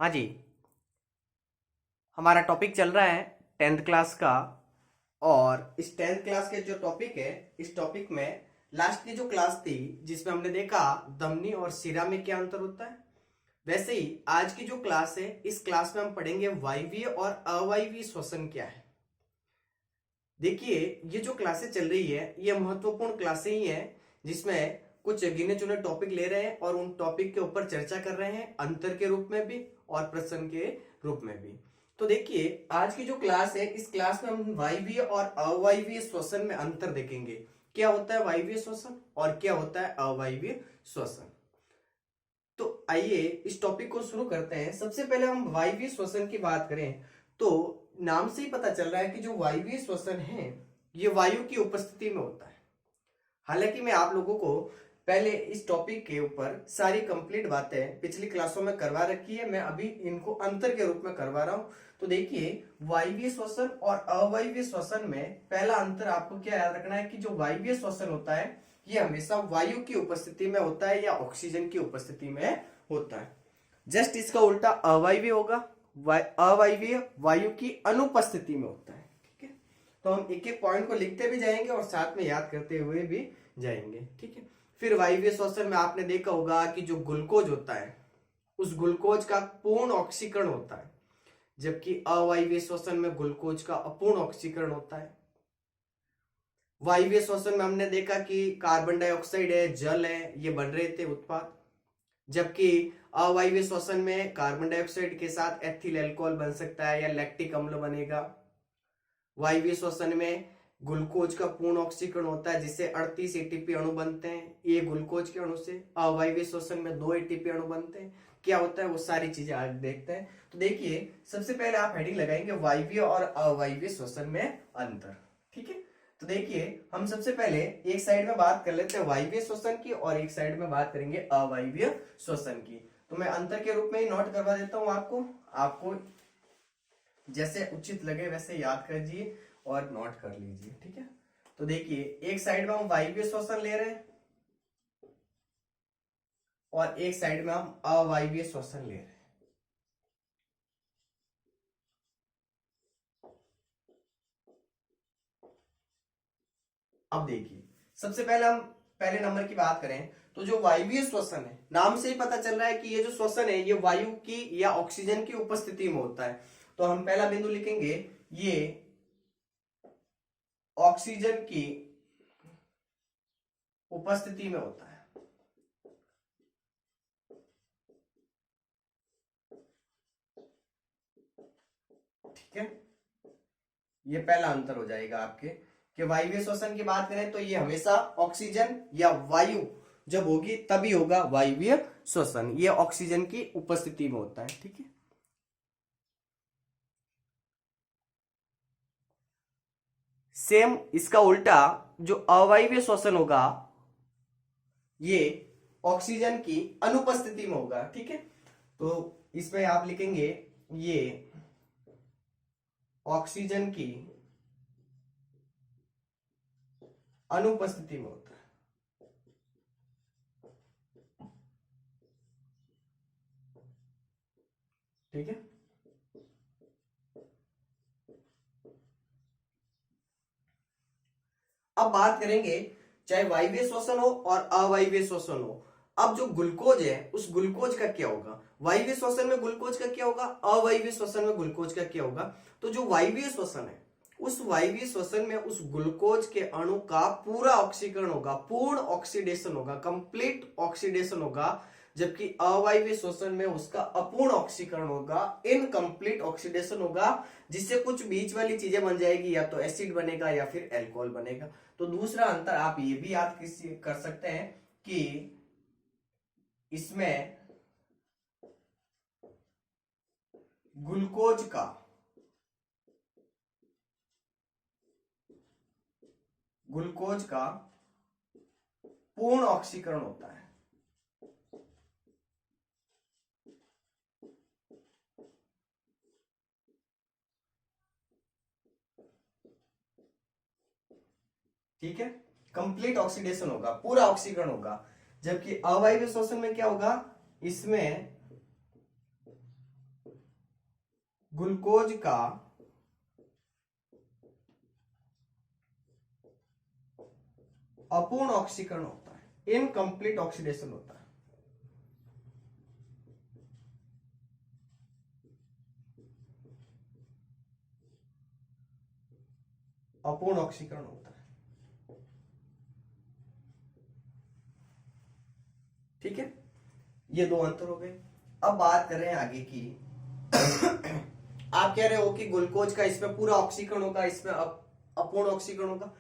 हाँ जी। हमारा टॉपिक चल रहा है 10th क्लास का। और इस 10th क्लास के जो टॉपिक है, इस टॉपिक में लास्ट की जो क्लास थी जिसमें हमने देखा धमनी और शिरा में क्या अंतर होता है, वैसे ही आज की जो क्लास है, इस क्लास में हम पढ़ेंगे वायवीय और अवायवीय श्वसन क्या है। देखिए, ये जो क्लासेस चल रही है ये महत्वपूर्ण क्लासें ही है, जिसमें कुछ गिने चुने टॉपिक ले रहे हैं और उन टॉपिक के ऊपर चर्चा कर रहे हैं, अंतर के रूप में भी और प्रश्न के रूप में भी। तो देखिए, आज की जो क्लास है, इस क्लास में हम वायवीय और अवायवीय श्वसन में अंतर देखेंगे। क्या होता है वायवीय श्वसन और क्या होता है अवायवीय श्वसन। तो आइए इस टॉपिक को शुरू करते हैं। सबसे पहले हम वायवीय श्वसन की बात करें तो नाम से ही पता चल रहा है कि जो वायवीय श्वसन है ये वायु की उपस्थिति में होता है। हालांकि मैं आप लोगों को पहले इस टॉपिक के ऊपर सारी कंप्लीट बातें पिछली क्लासों में करवा रखी है, मैं अभी इनको अंतर के रूप में करवा रहा हूं। तो देखिए, वायवीय श्वसन और अवायवीय श्वसन में पहला अंतर आपको क्या याद रखना है कि जो वायवीय श्वसन होता है ये हमेशा वायु की उपस्थिति में होता है या ऑक्सीजन की उपस्थिति में होता है। जस्ट इसका उल्टा अवायवीय होगा, अवायवीय वायु की अनुपस्थिति में होता है। ठीक है, तो हम एक एक पॉइंट को लिखते भी जाएंगे और साथ में याद करते हुए भी जाएंगे। ठीक है, फिर वायवीय श्वसन में आपने देखा होगा कि जो ग्लूकोज होता है उस ग्लूकोज का पूर्ण ऑक्सीकरण होता है, जबकि अवायवीय श्वसन में ग्लूकोज का अपूर्ण ऑक्सीकरण होता है। वायवीय श्वसन में हमने देखा कि कार्बन डाइऑक्साइड है, जल है, ये बन रहे थे उत्पाद, जबकि अवायवीय श्वसन में कार्बन डाइऑक्साइड के साथ एथिल अल्कोहल बन सकता है या लैक्टिक अम्ल बनेगा। वायवीय श्वसन में ग्लूकोज का पूर्ण ऑक्सीकरण होता है जिससे 38 एटीपी अणु बनते हैं, ये ग्लूकोज के अणु से। अवायवीय श्वसन में 2 एटीपी अणु बनते हैं। क्या होता है वो सारी चीजें आज देखते हैं। तो देखिए, सबसे पहले आप हेडिंग लगाएंगे वायवीय और अवायवीय श्वसन में अंतर। ठीक है, तो देखिए, हम सबसे पहले एक साइड में बात कर लेते हैं वायवीय श्वसन की और एक साइड में बात करेंगे अवायवीय श्वसन की। तो मैं अंतर के रूप में ही नोट करवा देता हूं आपको जैसे उचित लगे वैसे याद कर लीजिए और नोट कर लीजिए। ठीक है, तो देखिए, एक साइड में हम वायवीय श्वसन ले रहे हैं और एक साइड में हम अवायवीय श्वसन ले रहे हैं। अब देखिए, सबसे पहले हम पहले नंबर की बात करें तो जो वायवीय श्वसन है, नाम से ही पता चल रहा है कि ये जो श्वसन है ये वायु की या ऑक्सीजन की उपस्थिति में होता है। तो हम पहला बिंदु लिखेंगे, ये ऑक्सीजन की उपस्थिति में होता है। ठीक है, ये पहला अंतर हो जाएगा आपके कि वायवीय श्वसन की बात करें तो ये हमेशा ऑक्सीजन या वायु जब होगी तभी होगा वायवीय श्वसन, ये ऑक्सीजन की उपस्थिति में होता है। ठीक है, सेम इसका उल्टा जो अवायवीय श्वसन होगा ये ऑक्सीजन की अनुपस्थिति में होगा। ठीक है, तो इसमें आप लिखेंगे ये ऑक्सीजन की अनुपस्थिति में होता है। ठीक है, अब बात करेंगे चाहे वायवीय श्वसन हो और अवायवीय श्वसन हो। अब जो ग्लूकोज है उस ग्लूकोज का क्या होगा, वायवीय श्वसन में ग्लूकोज का क्या होगा, अवायवीय श्वसन में ग्लूकोज का क्या होगा। तो जो वायवीय श्वसन है उस वायवीय श्वसन में उस ग्लूकोज के अणु का पूरा ऑक्सीकरण होगा, पूर्ण ऑक्सीडेशन होगा, कंप्लीट ऑक्सीडेशन होगा, जबकि अवायवीय श्वसन में उसका अपूर्ण ऑक्सीकरण होगा, इनकम्प्लीट ऑक्सीडेशन होगा, जिससे कुछ बीच वाली चीजें बन जाएगी, या तो एसिड बनेगा या फिर अल्कोहल बनेगा। तो दूसरा अंतर आप ये भी याद कर सकते हैं कि इसमें ग्लूकोज का पूर्ण ऑक्सीकरण होता है। ठीक है, कंप्लीट ऑक्सीडेशन होगा, पूरा ऑक्सीकरण होगा, जबकि अवायवीय श्वसन में क्या होगा, इसमें ग्लूकोज का अपूर्ण ऑक्सीकरण होता है, इनकम्प्लीट ऑक्सीडेशन होता है। अपूर्ण ऑक्सीकरण होता है, ठीक है। ये दो अंतर हो गए। अब बात कर रहे हैं आगे की। आप कह रहे हो कि ग्लूकोज का इसमें पूरा ऑक्सीकरण होगा, इसमें अपूर्ण ऑक्सीकरण होगा।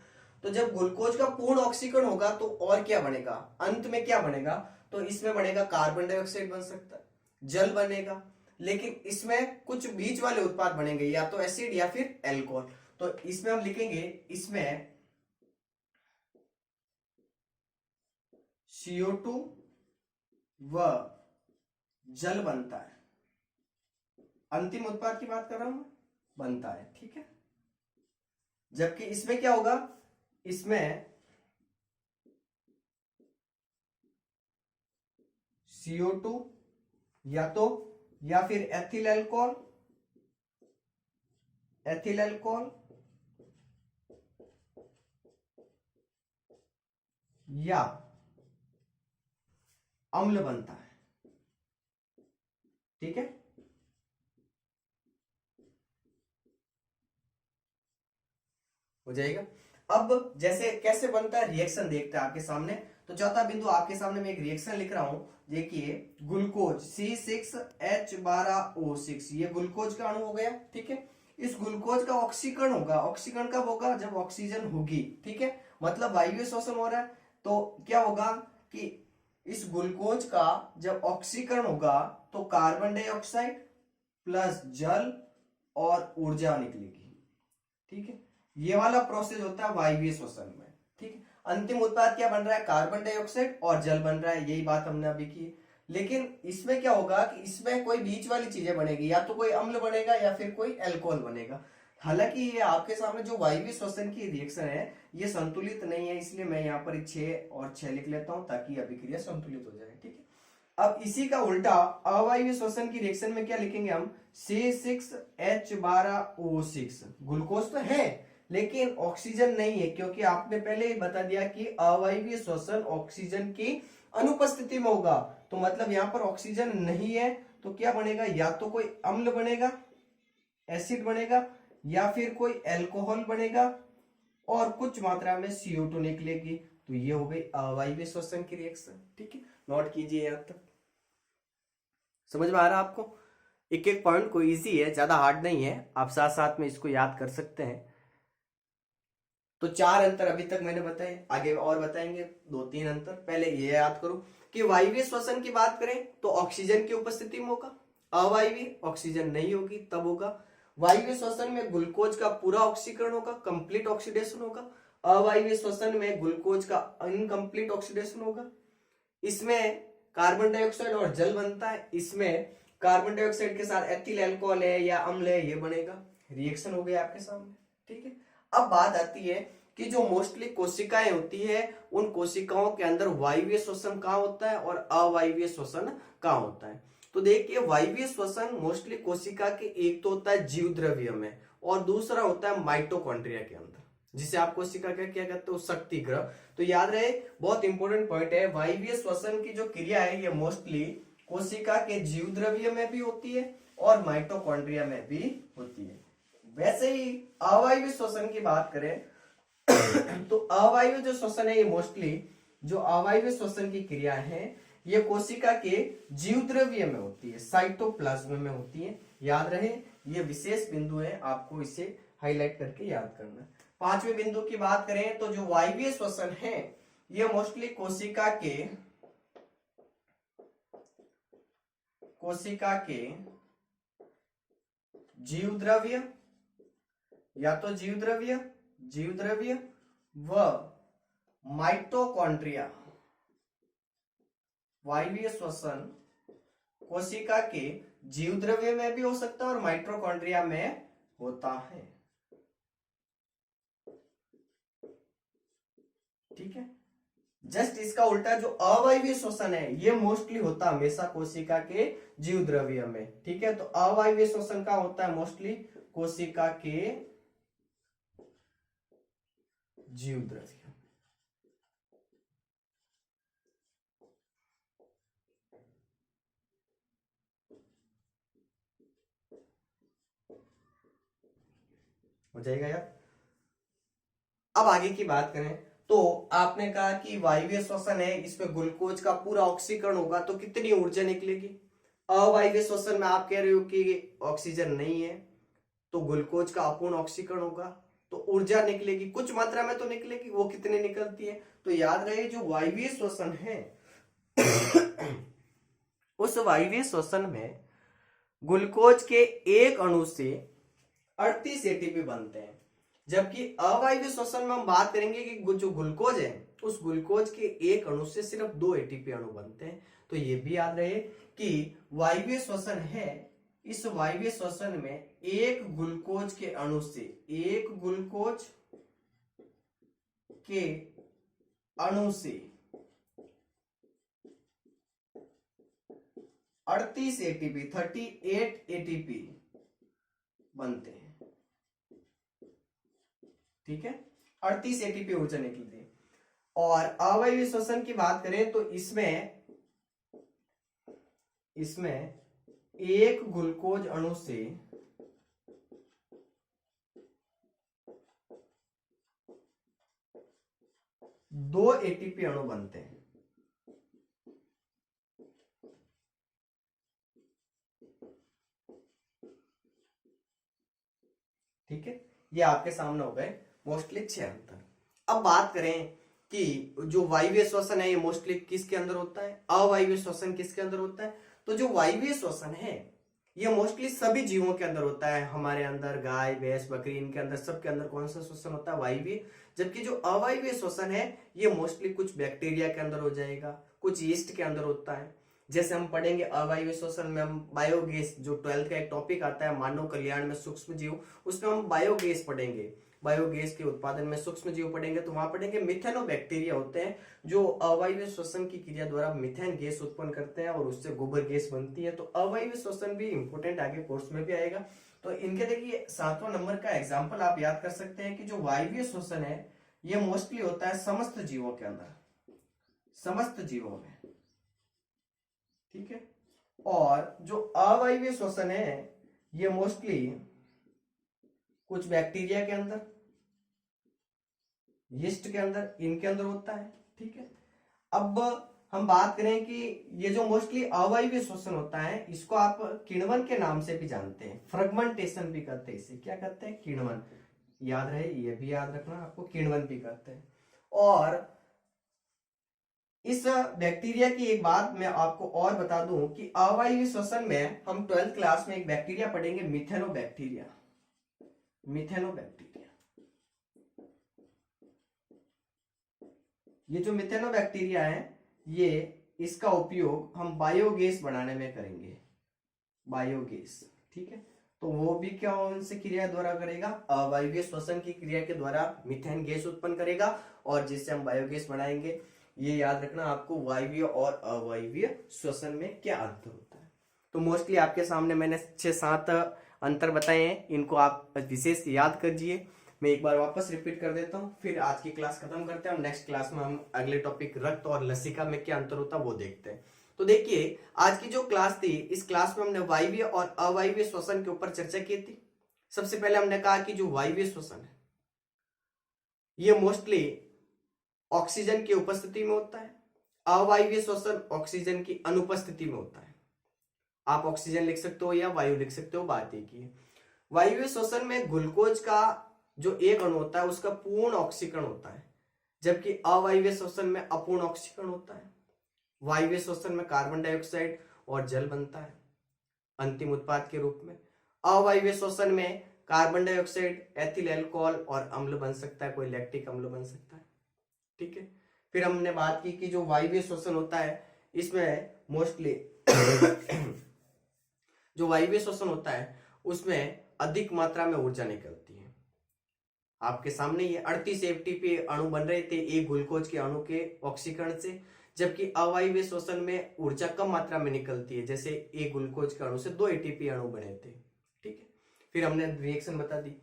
तो जब ग्लूकोज का पूर्ण ऑक्सीकरण होगा तो और क्या बनेगा, अंत में क्या बनेगा, तो इसमें बनेगा कार्बन डाइऑक्साइड बन सकता है, जल बनेगा, लेकिन इसमें कुछ बीच वाले उत्पाद बनेंगे, या तो एसिड या फिर एल्कोहल। तो इसमें हम लिखेंगे, इसमें CO2 व जल बनता है। अंतिम उत्पाद की बात कर रहा हूं मैं, बनता है, ठीक है। जबकि इसमें क्या होगा, इसमें CO2 या फिर एथिल अल्कोहल या अम्ल बनता है, ठीक है। हो जाएगा। अब जैसे कैसे बनता है, रिएक्शन देखते हैं आपके सामने। तो चौथा बिंदु आपके सामने मैं एक रिएक्शन लिख रहा हूं, देखिए ग्लूकोज C6H12O6, ये ग्लूकोज का अणु हो गया, ठीक है। इस ग्लूकोज का ऑक्सीकरण होगा, ऑक्सीकरण कब होगा, जब ऑक्सीजन होगी, ठीक है, मतलब वायवीय श्वसन हो रहा है। तो क्या होगा कि इस ग्लूकोज का जब ऑक्सीकरण होगा तो कार्बन डाइऑक्साइड प्लस जल और ऊर्जा निकलेगी, ठीक है। ये वाला प्रोसेस होता है वायवीय श्वसन में, ठीक है। अंतिम उत्पाद क्या बन रहा है, कार्बन डाइऑक्साइड और जल बन रहा है, यही बात हमने अभी की। लेकिन इसमें क्या होगा कि इसमें कोई बीच वाली चीजें बनेगी, या तो कोई अम्ल बनेगा या फिर कोई अल्कोहल बनेगा। हालांकि ये आपके सामने जो वायवीय श्वसन की रिएक्शन है ये संतुलित नहीं है, इसलिए मैं यहाँ पर 6 और 6 लिख लेता हूं ताकि अभिक्रिया संतुलित हो जाए, ठीक है। अब इसी का उल्टा अवायवीय श्वसन की रिएक्शन में क्या लिखेंगे हम, C6H12O6, ग्लूकोज तो है लेकिन ऑक्सीजन नहीं है, क्योंकि आपने पहले ही बता दिया कि अवायवीय श्वसन ऑक्सीजन की अनुपस्थिति में होगा। तो मतलब यहां पर ऑक्सीजन नहीं है, तो क्या बनेगा, या तो कोई अम्ल बनेगा, एसिड बनेगा, या फिर कोई अल्कोहल बनेगा और कुछ मात्रा में CO2 निकलेगी। तो ये हो गई अवायवीय श्वसन की रिएक्शन, ठीक है। नोट कीजिए यहां तक। समझ में आ रहा है आपको? एक एक पॉइंट को इजी है, ज्यादा हार्ड नहीं है, आप साथ साथ में इसको याद कर सकते हैं। तो 4 अंतर अभी तक मैंने बताए, आगे और बताएंगे 2-3 अंतर। पहले ये याद करो कि वायवीय श्वसन की बात करें तो ऑक्सीजन की उपस्थिति में होगा, अवायवीय ऑक्सीजन नहीं होगी तब होगा। वायवीय श्वसन में ग्लूकोज का पूरा ऑक्सीकरण होगा, कंप्लीट ऑक्सीडेशन होगा। अवायवीय श्वसन में ग्लूकोज का इनकम्प्लीट ऑक्सीडेशन होगा। इसमें कार्बन डाइऑक्साइड और जल बनता है, इसमें कार्बन डाइऑक्साइड के साथ एथिल अल्कोहल है या अम्ल है, ये बनेगा। रिएक्शन हो गया आपके सामने, ठीक है। अब बात आती है कि जो मोस्टली कोशिकाएं होती है उन कोशिकाओं के अंदर वायवीय श्वसन कहाँ होता है और अवायवीय श्वसन कहाँ होता है। तो देखिए वायवीय श्वसन मोस्टली कोशिका के एक तो होता है जीव द्रव्य में और दूसरा होता है माइटोकॉन्ड्रिया के अंदर, जिसे आप कोशिका का क्या कहते हो, शक्ति ग्रह। तो याद रहे, बहुत इंपॉर्टेंट पॉइंट है, वायवीय श्वसन की जो क्रिया है ये मोस्टली कोशिका के जीव द्रव्य में भी होती है और माइटोकॉन्ड्रिया में भी होती है। वैसे ही अवायवीय श्वसन की बात करें तो अवायवीय जो श्वसन है ये मोस्टली जो अवायवीय श्वसन की क्रिया है ये कोशिका के जीव द्रव्य में होती है, साइटोप्लाज्म में होती है। याद रहे, ये विशेष बिंदु है, आपको इसे हाईलाइट करके याद करना है। 5वें बिंदु की बात करें तो जो वायवीय श्वसन है ये मोस्टली कोशिका के जीव द्रव्य या तो जीव द्रव्य व माइटोकॉन्ड्रिया, वायवीय श्वसन कोशिका के जीव द्रव्य में भी हो सकता है और माइटोकॉन्ड्रिया में होता है, ठीक है। जस्ट इसका उल्टा जो अवायवीय श्वसन है ये मोस्टली होता है हमेशा कोशिका के जीव द्रव्य में। ठीक है, तो अवायवीय श्वसन का होता है मोस्टली कोशिका के जीव द्रव्य। हो जाएगा यार। अब आगे की बात करें तो आपने कहा कि वायवीय श्वसन है, इसमें ग्लूकोज का पूरा ऑक्सीकरण होगा तो कितनी ऊर्जा निकलेगी। अवायवीय श्वसन में आप कह रहे हो कि ऑक्सीजन नहीं है तो ग्लूकोज का अपूर्ण ऑक्सीकरण होगा तो ऊर्जा निकलेगी, कुछ मात्रा में तो निकलेगी, वो कितनी निकलती है। तो याद रहे जो वायवीय श्वसन है उस वायवीय श्वसन में ग्लूकोज के एक अणु से 38 एटीपी बनते हैं, जबकि अवायवीय श्वसन में हम बात करेंगे कि जो ग्लूकोज है उस ग्लूकोज के एक अणु से सिर्फ 2 एटीपी अणु बनते हैं। तो ये भी याद रहे कि वायवीय श्वसन है, इस वायवीय श्वसन में एक ग्लूकोज के अणु से, एक ग्लूकोज के अणु से 38 एटीपी 38 एटीपी बनते हैं। ठीक है, 38 एटीपी ऊर्जा निकलती है। और अवायवीय श्वसन की बात करें तो इसमें एक ग्लूकोज अणु से 2 एटीपी अणु बनते हैं। ठीक है, ये आपके सामने हो गए मोस्टली 6 अंतर। अब बात करें कि जो वायवीय श्वसन है ये मोस्टली किसके अंदर होता है, अवायवीय श्वसन किसके अंदर होता है। तो जो वायवीय श्वसन है ये मोस्टली सभी जीवों के अंदर होता है, हमारे अंदर गाय भैंस बकरी इनके अंदर सबके अंदर कौन सा श्वसन होता है, वायवीय। जबकि जो अवायवीय श्वसन है ये मोस्टली कुछ बैक्टीरिया के अंदर हो जाएगा, कुछ यीस्ट के अंदर होता है। जैसे हम पढ़ेंगे अवायवीय श्वसन में हम बायोगैस, जो 12th का एक टॉपिक आता है मानव कल्याण में सूक्ष्म जीव, उसमें हम बायोगैस पढ़ेंगे, बायोगैस के उत्पादन में सूक्ष्म जीव पढ़ेंगे। तो वहां पढ़ेंगे मिथेनोबैक्टीरिया होते हैं जो अवायवीय श्वसन की क्रिया द्वारा मिथेन गैस उत्पन्न करते हैं और उससे गोबर गैस बनती है। तो अवायवीय श्वसन भी इंपोर्टेंट आगे कोर्स में भी आएगा। तो इनके देखिए 7वां नंबर का एग्जाम्पल आप याद कर सकते हैं कि जो वायवीय श्वसन है ये मोस्टली होता है समस्त जीवों के अंदर, समस्त जीवों में। ठीक है, और जो अवायवीय श्वसन है ये मोस्टली कुछ बैक्टीरिया के अंदर, यीस्ट के अंदर, इनके अंदर होता है। ठीक है, अब हम बात करें कि ये जो मोस्टली अवायवीय श्वसन होता है इसको आप किण्वन के नाम से भी जानते हैं, फ्रेगमेंटेशन भी करते हैं, इसे क्या कहते हैं, किण्वन। याद रहे, ये भी याद रखना आपको, किण्वन भी करते हैं। और इस बैक्टीरिया की एक बात मैं आपको और बता दूं कि अवायवीय श्वसन में हम 12th क्लास में एक बैक्टीरिया पढ़ेंगे, मिथेनोबैक्टीरिया। मिथेनोबैक्टीरिया, ये जो मिथेनोबैक्टीरिया है ये इसका उपयोग हम बायोगैस बनाने में करेंगे, बायोगैस। ठीक है, तो वो भी क्या उनसे क्रिया द्वारा करेगा, अवायवीय श्वसन की क्रिया के द्वारा मीथेन गैस उत्पन्न करेगा और जिससे हम बायोगैस बनाएंगे। ये याद रखना आपको वायवीय और अवायवीय श्वसन में क्या अंतर होता है। तो मोस्टली आपके सामने मैंने 6-7 अंतर बताए हैं, इनको आप विशेष याद करिए। मैं एक बार वापस रिपीट कर देता हूँ, फिर आज की क्लास खत्म करते हैं और नेक्स्ट क्लास में हम अगले टॉपिक रक्त और लसिका में क्या अंतर होता है वो देखते हैं। तो देखिए आज की जो क्लास थी, इस क्लास में हमने वायवीय और अवायवीय श्वसन के ऊपर चर्चा की थी। सबसे पहले हमने कहा कि जो वायवीय श्वसन है ये मोस्टली ऑक्सीजन की उपस्थिति में होता है, अवायवीय श्वसन ऑक्सीजन की अनुपस्थिति में होता है। आप ऑक्सीजन लिख सकते हो या वायु लिख सकते हो, बात एक ही है। वायवीय श्वसन में ग्लूकोज का जो एक अणु होता है उसका पूर्ण ऑक्सीकरण होता है, जबकि अवायवीय श्वसन में अपूर्ण ऑक्सीकरण होता है। वायवीय श्वसन में कार्बन डाइऑक्साइड और जल बनता है अंतिम उत्पाद के रूप में। अवायवीय श्वसन में कार्बन डाइऑक्साइड, एथिल अल्कोहल और अम्ल बन सकता है, कोई लैक्टिक अम्ल बन सकता है। ठीक है, फिर हमने बात की कि जो वायवीय श्वसन होता है इसमें मोस्टली जो वायवीय श्वसन होता है उसमें अधिक मात्रा में ऊर्जा निकलती है। आपके सामने ये 38 एटीपी अणु बन रहे थे एक ग्लूकोज के अणु के ऑक्सीकरण से, जबकि अवायवीय श्वसन में ऊर्जा कम मात्रा में निकलती है, जैसे एक ग्लूकोज के अणु से 2 एटीपी अणु बने थे। ठीक है, फिर हमने रिएक्शन बता दी।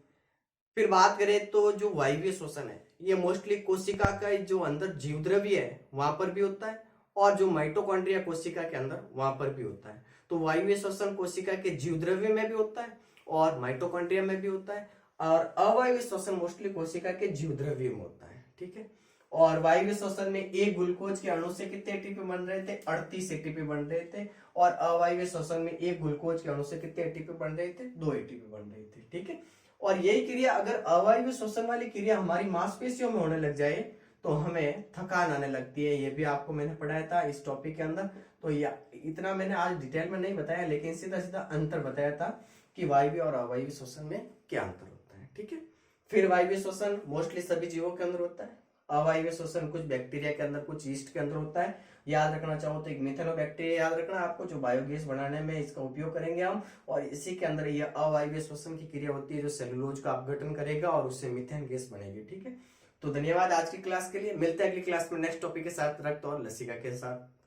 फिर बात करें तो जो वायवीय श्वसन है ये मोस्टली कोशिका का जो अंदर जीवद्रव्य है वहां पर भी होता है, और जो माइटोकॉन्ड्रिया कोशिका के अंदर वहां पर भी होता है। तो वायवीय श्वसन कोशिका के जीवद्रव्य में भी होता है और माइटोकॉन्ड्रिया में भी होता है, और अवायवीय श्वसन मोस्टली कोशिका के जीवद्रव्य में होता है। ठीक है, और वायवीय श्वसन में एक ग्लूकोज के अणु से कितने एटीपी बन रहे थे? 38 एटीपी बन रहे थे, और अवायवीय श्वसन में एक ग्लूकोज के अणु से कितने एटीपी बन रहे थे? 2 एटीपी बन रहे थे। ठीक है, और यही क्रिया अगर अवायवीय श्वसन वाली क्रिया हमारी मांसपेशियों में होने लग जाए तो हमें थकान आने लगती है। ये भी आपको मैंने पढ़ाया था इस टॉपिक के अंदर, तो इतना मैंने आज डिटेल में नहीं बताया, लेकिन सीधा सीधा अंतर बताया था कि वायवीय और अवायवीय श्वसन में क्या अंतर होता है। ठीक है, फिर वायवीय श्वसन मोस्टली सभी जीवों के अंदर होता है, अवायवीय श्वसन कुछ बैक्टीरिया के अंदर, कुछ यीस्ट के अंदर होता है। याद रखना चाहो तो एक मिथेनोबैक्टीरिया याद रखना आपको, जो बायोगैस बनाने में इसका उपयोग करेंगे हम, और इसी के अंदर ये अवायवीय श्वसन की क्रिया होती है जो सेलुलोज का अपघटन करेगा और उससे मीथेन गैस बनेगी। ठीक है, तो धन्यवाद आज की क्लास के लिए, मिलते हैं अगली क्लास में नेक्स्ट टॉपिक के साथ, रक्त और लसिका के साथ।